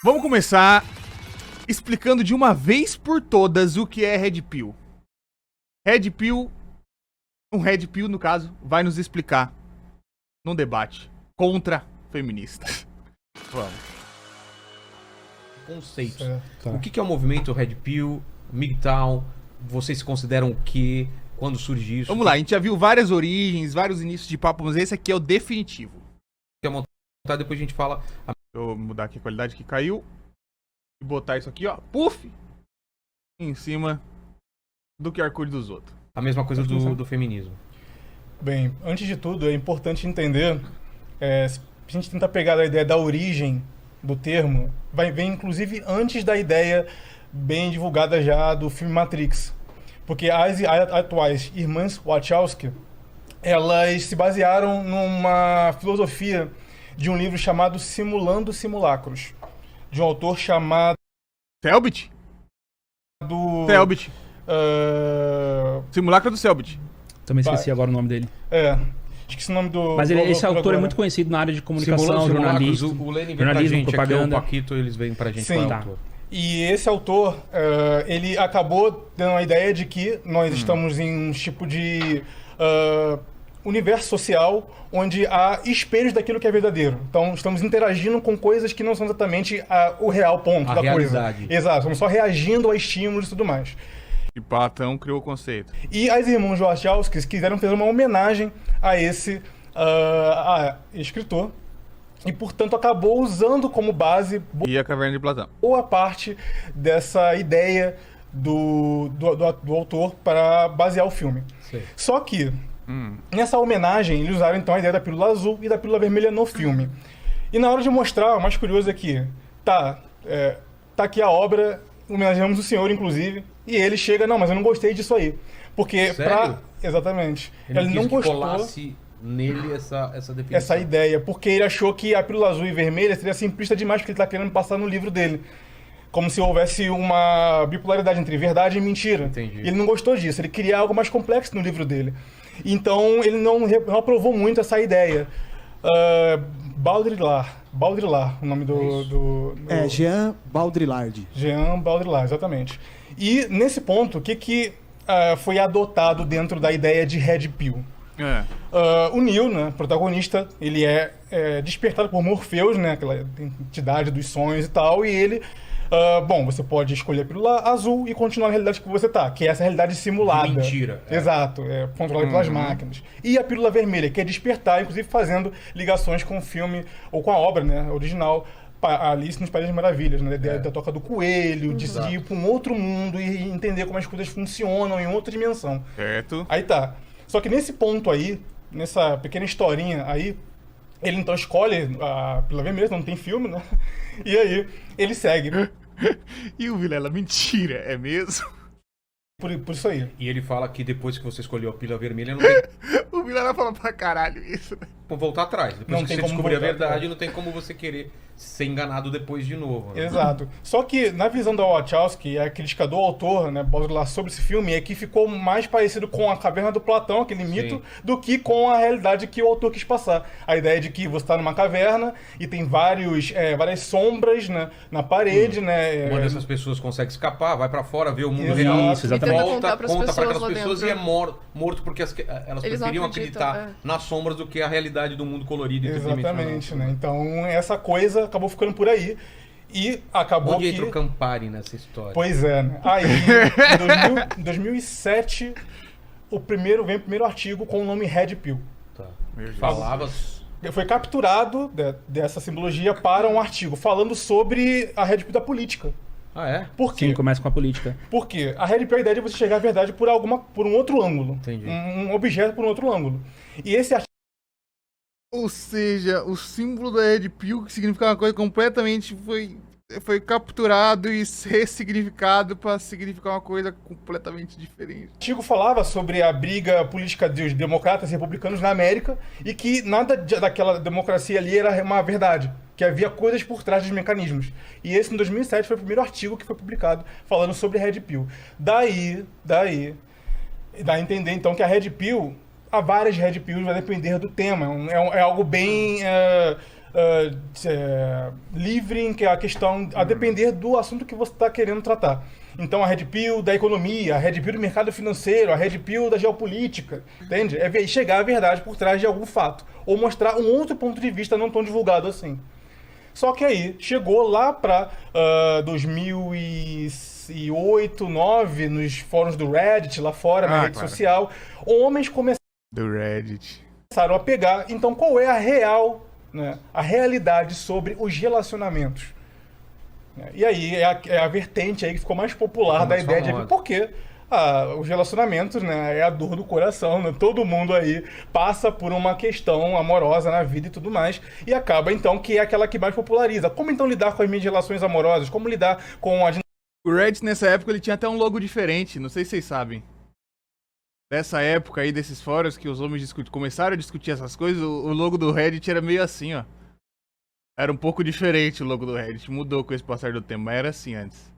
Vamos começar explicando de uma vez por todas o que é Red Pill. Red Pill, um Red Pill, no caso, vai nos explicar num debate contra feministas. Vamos. Conceitos. Tá. O que é o movimento Red Pill, MGTOW? Vocês se consideram o quê? Quando surge isso? Vamos lá, a gente já viu várias origens, vários inícios de papo, mas esse aqui é o definitivo. Quer montar, depois a gente fala. Deixa eu mudar aqui a qualidade que caiu. E botar isso aqui, ó, puff, em cima do QR Code dos outros. A mesma coisa do feminismo. Bem, antes de tudo, é importante entender, se a gente tentar pegar a ideia da origem do termo, vem inclusive antes da ideia bem divulgada já do filme Matrix. Porque as atuais irmãs Wachowski, elas se basearam numa filosofia de um livro chamado Simulando Simulacros, de um autor chamado... Selbit? Selbit. Simulacro do Selbit. Também esqueci agora o nome dele. Esqueci o nome do... Mas esse autor agora. é muito conhecido na área de comunicação, Simulacros, jornalismo. O Lenin vem pra jornalismo, gente, propaganda. aqui, o Paquito, eles vêm pra gente. Sim. Qual é o autor? E esse autor, ele acabou dando a ideia de que nós estamos em um tipo de universo social onde há espelhos daquilo que é verdadeiro. Então, estamos interagindo com coisas que não são exatamente o real ponto A da realidade. coisa. Exato, estamos só reagindo a estímulos e tudo mais. E Platão criou o conceito. E as irmãs Wachowski quiseram fazer uma homenagem a esse escritor e, portanto, acabou usando como base E a Caverna de Platão. boa parte dessa ideia do autor para basear o filme. Sei. Só que, nessa homenagem, eles usaram então a ideia da pílula azul e da pílula vermelha no filme. E na hora de mostrar, o mais curioso é que tá aqui a obra, homenageamos o senhor, inclusive, e ele chega, não, mas eu não gostei disso aí. Porque Sério? Exatamente. Ele Ele não quis que gostou colasse nele essa definição. essa ideia, porque ele achou que a pílula azul e vermelha seria simplista demais, porque ele está querendo passar no livro dele. Como se houvesse uma bipolaridade entre verdade e mentira. Entendi. Ele não gostou disso, ele queria algo mais complexo no livro dele. Então ele não aprovou muito essa ideia. Baudrillard, o nome do Jean Baudrillard. Jean Baudrillard, exatamente. E nesse ponto, o que foi adotado dentro da ideia de Red Pill? O Neo, né, protagonista, ele é despertado por Morpheus, né, aquela entidade dos sonhos e tal, e ele, você pode escolher a pílula azul e continuar na realidade que você tá, que é essa realidade simulada. De mentira. Exato, controlada pelas máquinas. E a pílula vermelha, que é despertar, inclusive fazendo ligações com o filme, ou com a obra, né, original, Alice nos Países das Maravilhas, né? Da toca do coelho, de ir para um outro mundo e entender como as coisas funcionam em outra dimensão. Certo. Aí tá. Só que nesse ponto aí, nessa pequena historinha aí, ele então escolhe a pílula vermelha, não tem filme, né? E aí ele segue E o Vilela, mentira, é mesmo? por isso aí. E ele fala que depois que você escolheu a pílula vermelha, não tem O Vilela fala pra caralho isso. como voltar atrás. Depois Não que tem você como descobrir a voltar verdade, atrás. não tem como você querer ser enganado depois de novo. Né? Exato. Só que na visão da Wachowski, a crítica do autor, né, Baudrillard, sobre esse filme é que ficou mais parecido com a Caverna do Platão, aquele mito, do que com a realidade que o autor quis passar. A ideia de que você está numa caverna e tem várias sombras, né, na parede, né? Uma dessas pessoas consegue escapar, vai pra fora, vê o mundo Exato. real, Isso, exatamente. volta, Contar pras conta pra pessoas aquelas lá pessoas dentro. e é morto porque elas Eles não preferiam acreditam, acreditar nas sombras do que a realidade do mundo colorido e tridimensional. Exatamente, né? Então essa coisa acabou ficando por aí e acabou Onde que... entra o Campari nessa história? Pois é, né? Aí, em 2007, vem o primeiro artigo com o nome Red Pill. Tá. Meu Deus. Falava... Foi capturado dessa simbologia para um artigo falando sobre a Red Pill da política. Ah, é? Por quê? Sim, começa com a política. Porque a Red Pill é a ideia de você chegar à verdade por um outro ângulo. Entendi. Um objeto por um outro ângulo. E esse artigo Ou seja, o símbolo da Red Pill, que significava uma coisa completamente, foi capturado e ressignificado para significar uma coisa completamente diferente. falava sobre a briga política dos democratas e republicanos na América e que nada daquela democracia ali era uma verdade, que havia coisas por trás dos mecanismos. E esse, em 2007, foi o primeiro artigo que foi publicado falando sobre Red Pill. Daí dá a entender, então, que a Red Pill, há várias Red Pills, vai depender do tema. É algo bem livre em que a questão, a depender do assunto que você está querendo tratar. Então a Red Pill da economia, a Red Pill do mercado financeiro, a Red Pill da geopolítica, entende? É chegar à verdade por trás de algum fato, ou mostrar um outro ponto de vista não tão divulgado assim. Só que aí, chegou lá para 2008, 2009, nos fóruns do Reddit, lá fora, na rede social, homens Do Reddit. começaram a pegar, então qual é a real, né, a realidade sobre os relacionamentos? E aí é a vertente aí que ficou mais popular da ideia de porque os relacionamentos, né, é a dor do coração, né? Todo mundo aí passa por uma questão amorosa na vida e tudo mais, e acaba então que é aquela que mais populariza. Como então lidar com as minhas relações amorosas? Como lidar com a... O Reddit nessa época ele tinha até um logo diferente, não sei se vocês sabem. Dessa época aí, desses fóruns que os homens começaram a discutir essas coisas, o logo do Reddit era meio assim, ó. Era um pouco diferente o logo do Reddit, mudou com esse passar do tempo, mas era assim antes.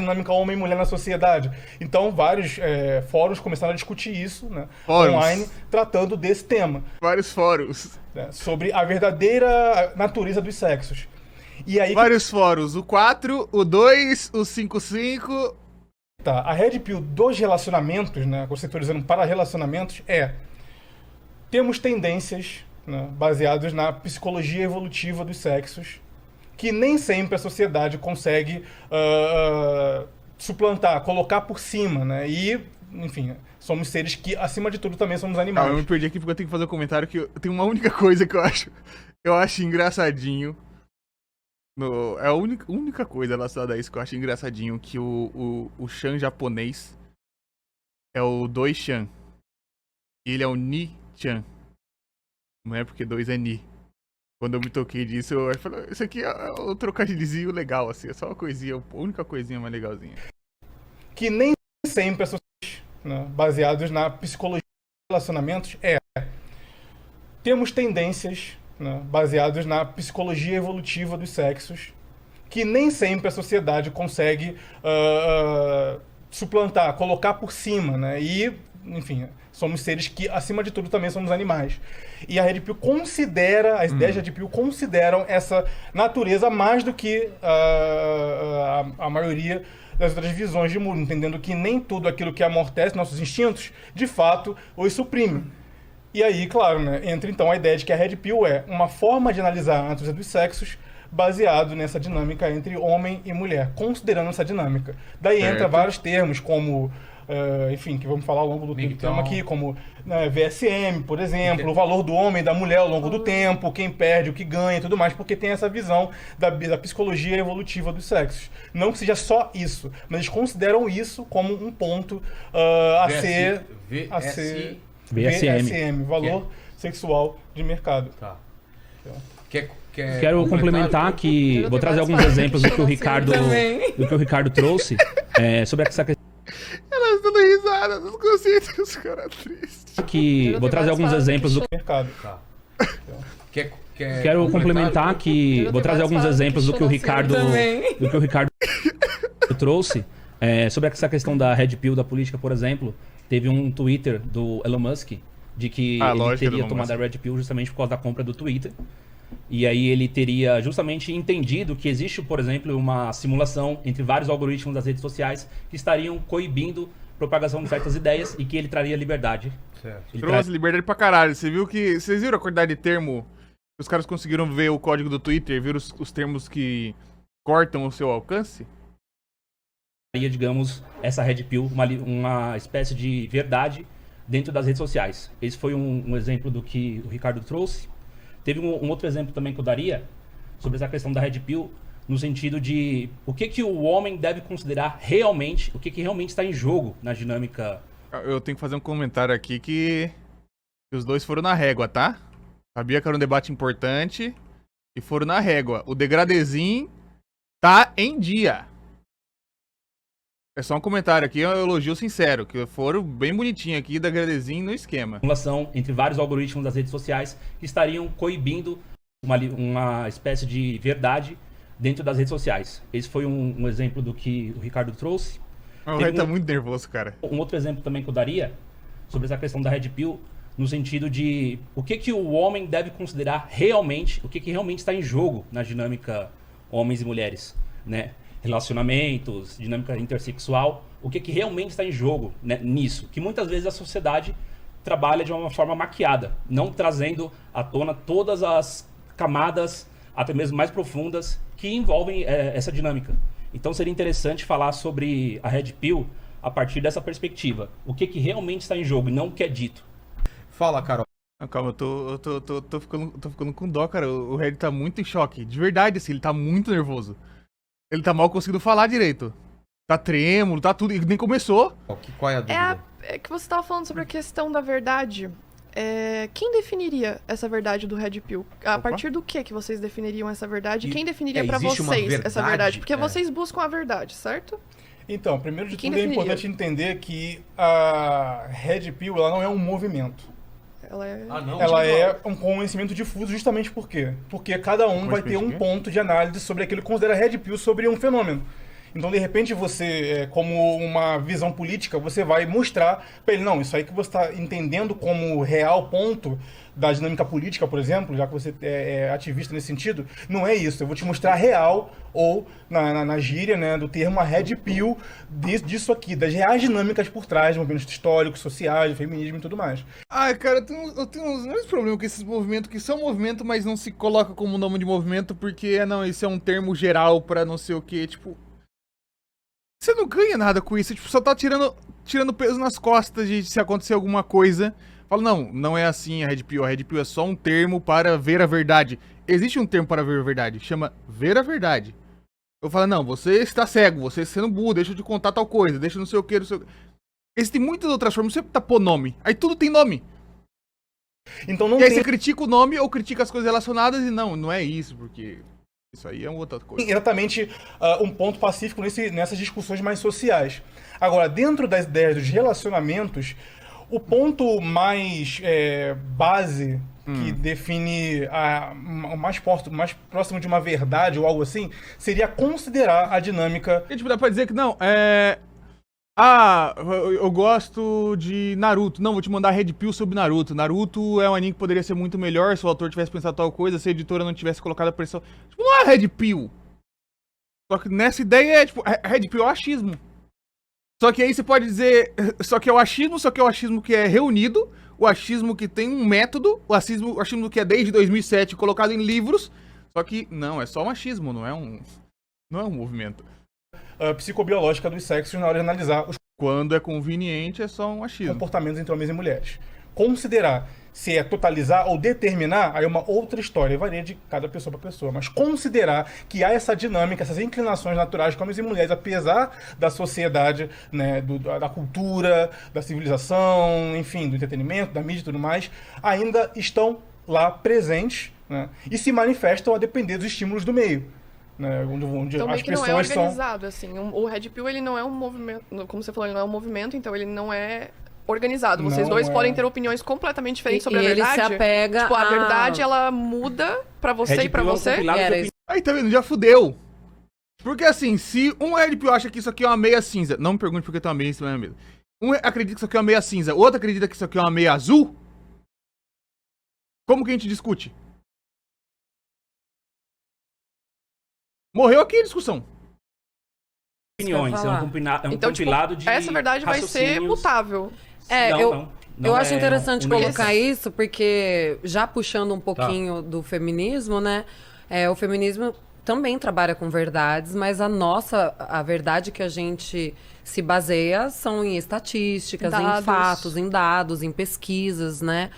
dinâmica homem e mulher na sociedade. Então, vários fóruns começaram a discutir isso, né, online, tratando desse tema. Vários fóruns. Né, sobre a verdadeira natureza dos sexos. E aí, vários fóruns, o 4, o 2, o 55... Tá, a Red Pill dos relacionamentos, né, conceitualizando para relacionamentos, temos tendências, né, baseadas na psicologia evolutiva dos sexos, que nem sempre a sociedade consegue suplantar, colocar por cima, né? E, enfim, somos seres que, acima de tudo, também somos animais. Eu me perdi aqui porque eu tenho que fazer um comentário que tem uma única coisa que eu acho engraçadinho. É a única coisa relacionada a isso que eu acho engraçadinho, que o Chan japonês é o Doi-chan. E ele é o Ni-chan. Não é porque 2 é Ni. Quando eu me toquei disso, eu falei, isso aqui é um trocadilhozinho legal, assim, é só uma coisinha, a única coisinha mais legalzinha. Que nem sempre as sociedades, né, baseadas na psicologia dos relacionamentos, temos tendências, né, baseadas na psicologia evolutiva dos sexos, que nem sempre a sociedade consegue suplantar, colocar por cima, né? E, enfim, somos seres que, acima de tudo, também somos animais. E a Red Pill considera, as ideias da Red Pill consideram essa natureza mais do que a maioria das outras visões de mundo, entendendo que nem tudo aquilo que amortece nossos instintos, de fato, os suprime. E aí, claro, né, entra então a ideia de que a Red Pill é uma forma de analisar a natureza dos sexos baseado nessa dinâmica entre homem e mulher, considerando essa dinâmica. Daí entra vários termos como, enfim, que vamos falar ao longo do tempo aqui, como VSM, por exemplo, o valor do homem e da mulher ao longo do tempo, quem perde, o que ganha e tudo mais, porque tem essa visão da psicologia evolutiva dos sexos. Não que seja só isso, mas eles consideram isso como um ponto VSM, valor sexual de mercado. Tá. Quero complementar que vou trazer alguns exemplos do que o Ricardo trouxe sobre essa questão. Elas dando risada dos conceitos dos caras tristes. Vou trazer alguns exemplos do mercado. Tá. Quero complementar que vou trazer alguns exemplos do que o Ricardo trouxe sobre essa questão da Red Pill da política, por exemplo. Teve um Twitter do Elon Musk de que ele teria tomado a Red Pill justamente por causa da compra do Twitter. E aí ele teria justamente entendido que existe, por exemplo, uma simulação entre vários algoritmos das redes sociais que estariam coibindo propagação de certas ideias e que ele traria liberdade. Certo. Trouxe liberdade pra caralho. Vocês viram a quantidade de termo? Os caras conseguiram ver o código do Twitter, viram os termos que cortam o seu alcance? Digamos, essa Red Pill, uma espécie de verdade dentro das redes sociais. Esse foi um exemplo do que o Ricardo trouxe. Teve um outro exemplo também que eu daria sobre essa questão da Red Pill, no sentido de o que o homem deve considerar realmente, o que realmente está em jogo na dinâmica. Eu tenho que fazer um comentário aqui que os dois foram na régua, tá? Sabia que era um debate importante e foram na régua. O degradezinho tá em dia. É só um comentário aqui, um elogio sincero, que foram bem bonitinho aqui, degradezinho no esquema. Simulação entre vários algoritmos das redes sociais que estariam coibindo uma espécie de verdade dentro das redes sociais. Esse foi um exemplo do que o Ricardo trouxe. O Red tá muito nervoso, cara. Um outro exemplo também que eu daria sobre essa questão da Red Pill, no sentido de o que o homem deve considerar realmente, o que realmente está em jogo na dinâmica homens e mulheres, né? Relacionamentos, dinâmica intersexual, o que realmente está em jogo, né, nisso, que muitas vezes a sociedade trabalha de uma forma maquiada, não trazendo à tona todas as camadas, até mesmo mais profundas, que envolvem essa dinâmica. Então seria interessante falar sobre a Red Pill a partir dessa perspectiva. O que realmente está em jogo e não o que é dito. Fala, Carol. Calma, eu tô ficando com dó, cara. O Red tá muito em choque. De verdade, assim, ele tá muito nervoso. Ele tá mal conseguindo falar direito. Tá trêmulo, tá tudo. Ele nem começou. Qual é a dúvida? É que você tava falando sobre a questão da verdade. Quem definiria essa verdade do Red Pill? A partir do que vocês definiriam essa verdade? Quem definiria pra vocês essa verdade? Porque vocês buscam a verdade, certo? Então, primeiro de tudo é importante entender que a Red Pill ela não é um movimento. Ela é um conhecimento difuso justamente por quê? Porque cada um vai ter um ponto de análise sobre aquilo que considera Red Pill sobre um fenômeno. Então, de repente, você, como uma visão política, você vai mostrar para ele, não, isso aí que você está entendendo como real ponto da dinâmica política, por exemplo, já que você é ativista nesse sentido, não é isso. Eu vou te mostrar real, ou na gíria, né, do termo a Red Pill, disso aqui, das reais dinâmicas por trás, de movimentos históricos, sociais, de feminismo e tudo mais. Ai, cara, eu tenho uns grandes problemas com esses movimentos, que são movimento, mas não se coloca como nome de movimento, porque, não, isso é um termo geral pra não sei o que, tipo... Você não ganha nada com isso, tipo, só tá tirando peso nas costas de se acontecer alguma coisa. Fala, não é assim a Red Pill é só um termo para ver a verdade. Existe um termo para ver a verdade, chama ver a verdade. Eu falo, não, você está cego, você está sendo burro, deixa eu te contar tal coisa, deixa não sei o que, não sei o que. Existem muitas outras formas, você tá pôr nome, aí tudo tem nome. Então não e aí tem... você critica o nome ou critica as coisas relacionadas e não é isso, porque... Isso aí é uma outra coisa. Exatamente um ponto pacífico nessas discussões mais sociais. Agora, dentro das ideias dos relacionamentos, o ponto mais base que define o mais próximo de uma verdade ou algo assim, seria considerar a dinâmica... E, tipo, dá pra dizer que não, eu gosto de Naruto. Não, vou te mandar Red Pill sobre Naruto. Naruto é um anime que poderia ser muito melhor se o autor tivesse pensado tal coisa, se a editora não tivesse colocado a pressão. Tipo, não é Red Pill. Só que nessa ideia tipo, Red Pill é o achismo. Só que aí você pode dizer, só que é o achismo que é reunido, o achismo que tem um método, o achismo que é desde 2007 colocado em livros. Só que não, é só um achismo, não é um movimento. Psicobiológica dos sexos na hora de analisar os quando é conveniente, é só um achismo. Comportamentos entre homens e mulheres. Considerar se é totalizar ou determinar, aí é uma outra história, varia de cada pessoa para pessoa. Mas considerar que há essa dinâmica, essas inclinações naturais de homens e mulheres, apesar da sociedade, né, da cultura, da civilização, enfim, do entretenimento, da mídia e tudo mais, ainda estão lá presentes, né, e se manifestam a depender dos estímulos do meio. Né, onde então, as que não pessoas é organizado, assim. O Red Pill, ele não é um movimento, como você falou, ele não é um movimento, então ele não é organizado. Vocês dois podem ter opiniões completamente diferentes sobre a verdade. Ele se apega tipo, a verdade, ela muda pra você Red e pra Pill você. Aí, tá vendo? Já fudeu. Porque, assim, se um Red Pill acha que isso aqui é uma meia cinza, não me pergunte por que tem uma meia em cima da mesa. Um acredita que isso aqui é uma meia cinza, o outro acredita que isso aqui é uma meia azul, como que a gente discute? Morreu aqui a discussão. Opiniões, é um então, compilado tipo, de essa verdade vai ser mutável. Eu acho interessante colocar isso, porque já puxando um pouquinho do feminismo, né? O feminismo também trabalha com verdades, mas a verdade que a gente se baseia são em estatísticas, em fatos, em dados, em pesquisas, né?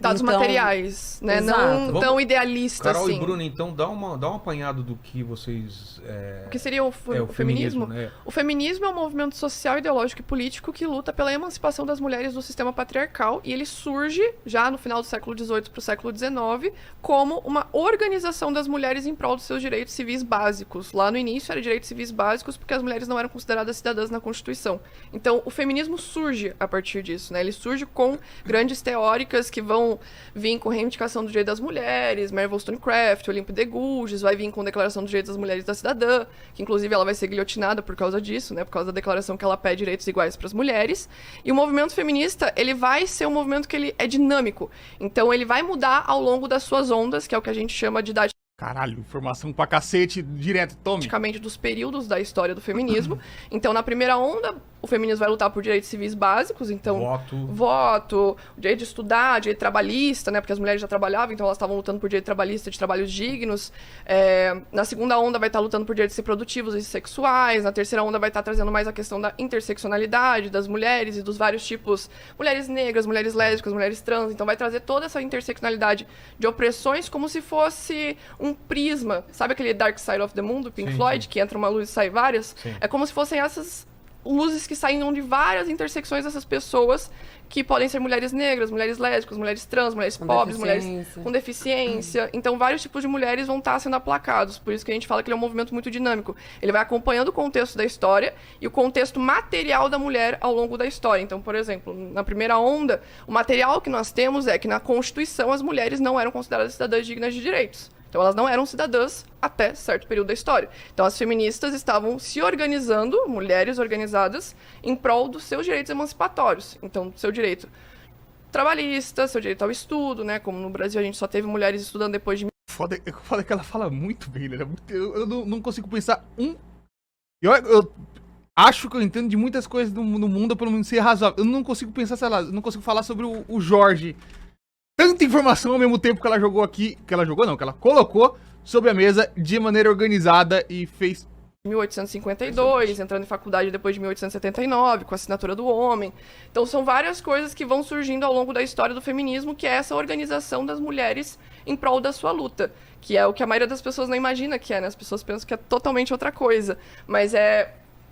Dados materiais, né? Não tão idealistas assim. Carol e Bruno, então, dá um apanhado do que vocês... O que seria o feminismo? Né? O feminismo é um movimento social, ideológico e político que luta pela emancipação das mulheres do sistema patriarcal, e ele surge, já no final do século XVIII para o século XIX, como uma organização das mulheres em prol dos seus direitos civis básicos. Lá no início eram direitos civis básicos porque as mulheres não eram consideradas cidadãs na Constituição. Então, o feminismo surge a partir disso, né? Ele surge com grandes teóricas que vão vão vir com reivindicação do direito das mulheres, Mary Wollstonecraft, Olympe de Gouges, vai vir com Declaração dos Direitos das Mulheres da Cidadã, que inclusive ela vai ser guilhotinada por causa disso, né, por causa da declaração que ela pede direitos iguais para as mulheres. E o movimento feminista, ele vai ser um movimento que ele é dinâmico. Então ele vai mudar ao longo das suas ondas, que é o que a gente chama de idade. Caralho, informação pra cacete, direto, tome. Praticamente dos períodos da história do feminismo. Então, na primeira onda, o feminismo vai lutar por direitos civis básicos, então... Voto, o direito de estudar, direito trabalhista, né? Porque as mulheres já trabalhavam, então elas estavam lutando por direito trabalhista, de trabalhos dignos. Na segunda onda vai estar lutando por direitos reprodutivos e sexuais. Na terceira onda vai estar trazendo mais a questão da interseccionalidade das mulheres e dos vários tipos. Mulheres negras, mulheres lésbicas, mulheres trans. Então vai trazer toda essa interseccionalidade de opressões como se fosse um prisma. Sabe aquele Dark Side of the Moon do Pink Floyd, que entra uma luz e sai várias? Sim. É como se fossem essas luzes que saem de várias intersecções dessas pessoas que podem ser mulheres negras, mulheres lésbicas, mulheres trans, mulheres pobres, mulheres com deficiência. Então, vários tipos de mulheres vão estar sendo aplacados. Por isso que a gente fala que ele é um movimento muito dinâmico. Ele vai acompanhando o contexto da história e o contexto material da mulher ao longo da história. Então, por exemplo, na primeira onda, o material que nós temos é que na Constituição as mulheres não eram consideradas cidadãs dignas de direitos. Então, elas não eram cidadãs até certo período da história. Então, as feministas estavam se organizando, mulheres organizadas, em prol dos seus direitos emancipatórios. Então, seu direito trabalhista, seu direito ao estudo, né? Como no Brasil a gente só teve mulheres estudando depois de... Foda que ela fala muito bem, né? Eu não consigo pensar Eu acho que eu entendo de muitas coisas no mundo, pelo menos ser razoável. Eu não consigo pensar, sei lá, eu não consigo falar sobre o Jorge. Tanta informação ao mesmo tempo que ela jogou aqui, que ela colocou sobre a mesa de maneira organizada e fez... 1852, entrando em faculdade depois de 1879, com a assinatura do homem. Então são várias coisas que vão surgindo ao longo da história do feminismo, que é essa organização das mulheres em prol da sua luta, que é o que a maioria das pessoas não imagina que é, né? As pessoas pensam que é totalmente outra coisa, mas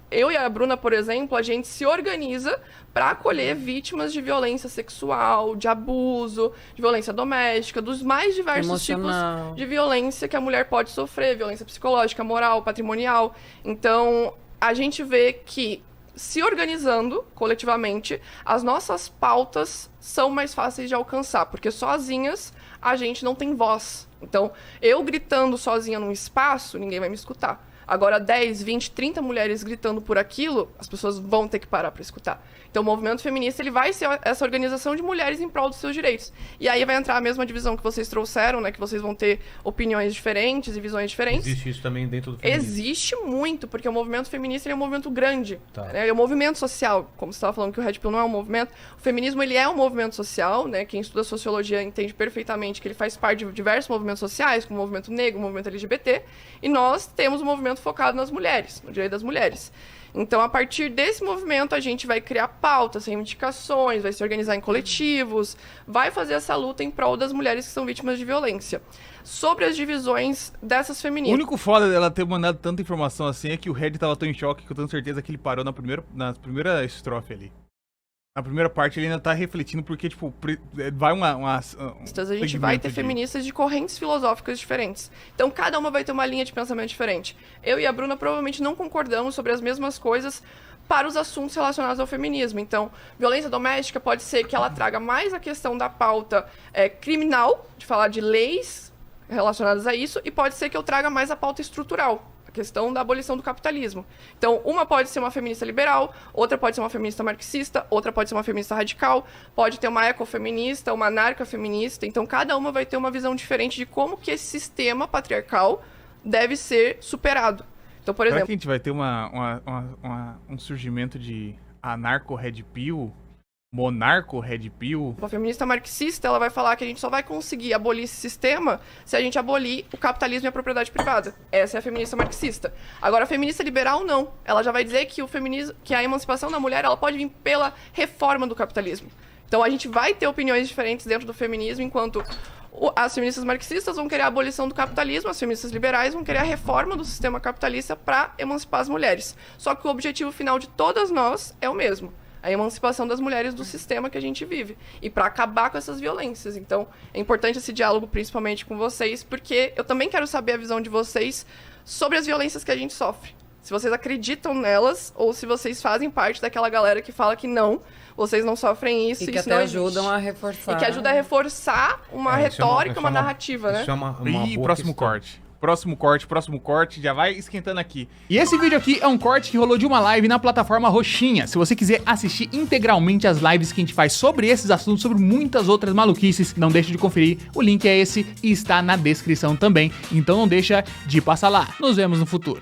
eu e a Bruna, por exemplo, a gente se organiza para acolher vítimas de violência sexual, de abuso, de violência doméstica, dos mais diversos tipos de violência que a mulher pode sofrer, violência psicológica, moral, patrimonial. Então, a gente vê que, se organizando coletivamente, as nossas pautas são mais fáceis de alcançar, porque sozinhas a gente não tem voz. Então, eu gritando sozinha num espaço, ninguém vai me escutar. Agora, 10, 20, 30 mulheres gritando por aquilo, as pessoas vão ter que parar para escutar. Então, o movimento feminista ele vai ser essa organização de mulheres em prol dos seus direitos. E aí vai entrar a mesma divisão que vocês trouxeram, né? Que vocês vão ter opiniões diferentes e visões diferentes. Existe isso também dentro do feminismo? Existe muito, porque o movimento feminista ele é um movimento grande. Tá. Né? É um movimento social. Como você estava falando que o Red Pill não é um movimento. O feminismo ele é um movimento social, né? Quem estuda sociologia entende perfeitamente que ele faz parte de diversos movimentos sociais, como o movimento negro, o movimento LGBT. E nós temos um movimento focado nas mulheres, no direito das mulheres. Então, a partir desse movimento, a gente vai criar pautas, reivindicações, vai se organizar em coletivos, vai fazer essa luta em prol das mulheres que são vítimas de violência. Sobre as divisões dessas feministas. O único foda dela ter mandado tanta informação assim é que o Red tava tão em choque que eu tenho certeza que ele parou na primeira estrofe ali. Na primeira parte ele ainda tá refletindo porque, tipo, vai a gente vai ter feministas de correntes filosóficas diferentes. Então, cada uma vai ter uma linha de pensamento diferente. Eu e a Bruna provavelmente não concordamos sobre as mesmas coisas para os assuntos relacionados ao feminismo. Então, violência doméstica pode ser que ela traga mais a questão da pauta criminal, de falar de leis relacionadas a isso, e pode ser que eu traga mais a pauta estrutural. Questão da abolição do capitalismo. Então, uma pode ser uma feminista liberal, outra pode ser uma feminista marxista, outra pode ser uma feminista radical, pode ter uma ecofeminista, uma anarcafeminista. Então, cada uma vai ter uma visão diferente de como que esse sistema patriarcal deve ser superado. Então, por exemplo... Será que a gente vai ter um surgimento de anarco-red pill? Monarco Red Pill? A feminista marxista, ela vai falar que a gente só vai conseguir abolir esse sistema se a gente abolir o capitalismo e a propriedade privada. Essa é a feminista marxista. Agora, a feminista liberal, não. Ela já vai dizer que o feminismo, que a emancipação da mulher, ela pode vir pela reforma do capitalismo. Então, a gente vai ter opiniões diferentes dentro do feminismo, enquanto as feministas marxistas vão querer a abolição do capitalismo, as feministas liberais vão querer a reforma do sistema capitalista para emancipar as mulheres. Só que o objetivo final de todas nós é o mesmo. A emancipação das mulheres do sistema que a gente vive. E para acabar com essas violências. Então, é importante esse diálogo, principalmente com vocês, porque eu também quero saber a visão de vocês sobre as violências que a gente sofre. Se vocês acreditam nelas ou se vocês fazem parte daquela galera que fala que não, vocês não sofrem isso. E que isso até não ajudam a reforçar. E que ajuda a reforçar uma retórica, uma narrativa, né? Isso é uma Ih, boa próximo questão. corte. Próximo corte, já vai esquentando aqui. E esse vídeo aqui é um corte que rolou de uma live na plataforma Roxinha. Se você quiser assistir integralmente as lives que a gente faz sobre esses assuntos, sobre muitas outras maluquices, não deixe de conferir. O link é esse e está na descrição também. Então não deixa de passar lá. Nos vemos no futuro.